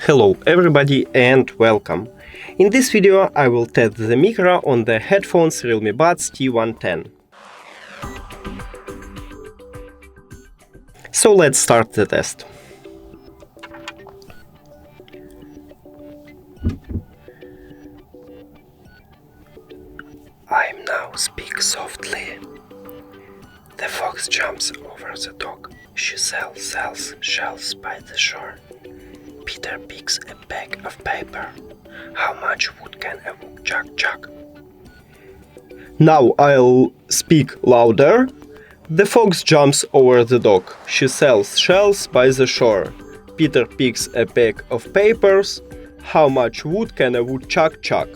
Hello everybody and welcome! In this video I will test the micro on the headphones REALME Buds T110. So let's start the test. I'm now speak softly. The fox jumps over the dog. She sells shells by the shore. Peter picks a bag of paper. How much wood can a woodchuck chuck? Now I'll speak louder. The fox jumps over the dog. She sells shells by the shore. Peter picks a bag of papers. How much wood can a woodchuck chuck?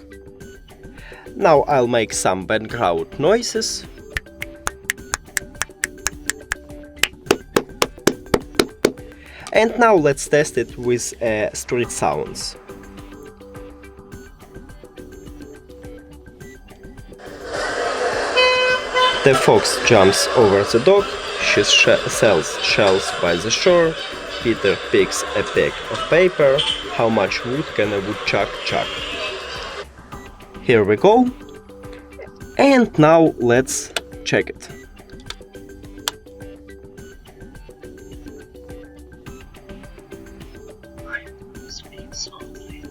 Now I'll make some background noises. And now let's test it with street sounds. The fox jumps over the dog. She sells shells by the shore. Peter picks a bag of paper. How much wood can a woodchuck chuck? Here we go. And now let's check it. Speak softly.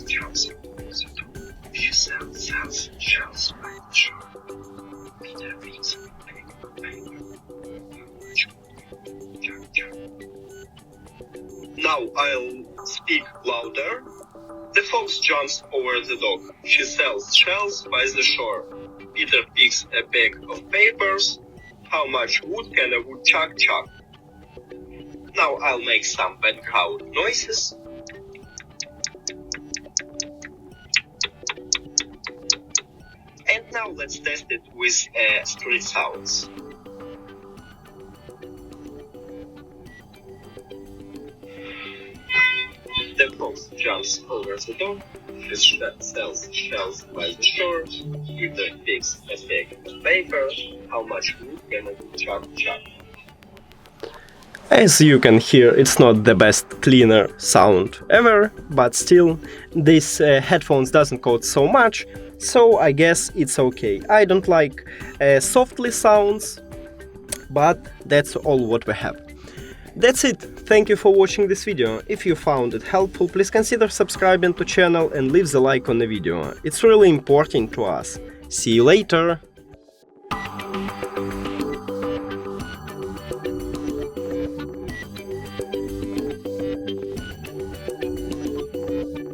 Jumps over the dog. She sells shells by the shore. Peter picks a bag of paper. Now I'll speak louder. The fox jumps over the dog. She sells shells by the shore. Peter picks a bag of papers. How much wood can a woodchuck chuck? Now I'll make some background noises. And now let's test it with street sounds. The fox jumps over the dog. She sells shells by the shore. Peter picks a bag of paper. How much wood can a woodchuck chuck? As you can hear, it's not the best cleaner sound ever, but still, this headphones doesn't cost so much, so I guess it's okay. I don't like softly sounds, but that's all what we have. That's it. Thank you for watching this video. If you found it helpful, please consider subscribing to channel and leave the like on the video. It's really important to us. See you later!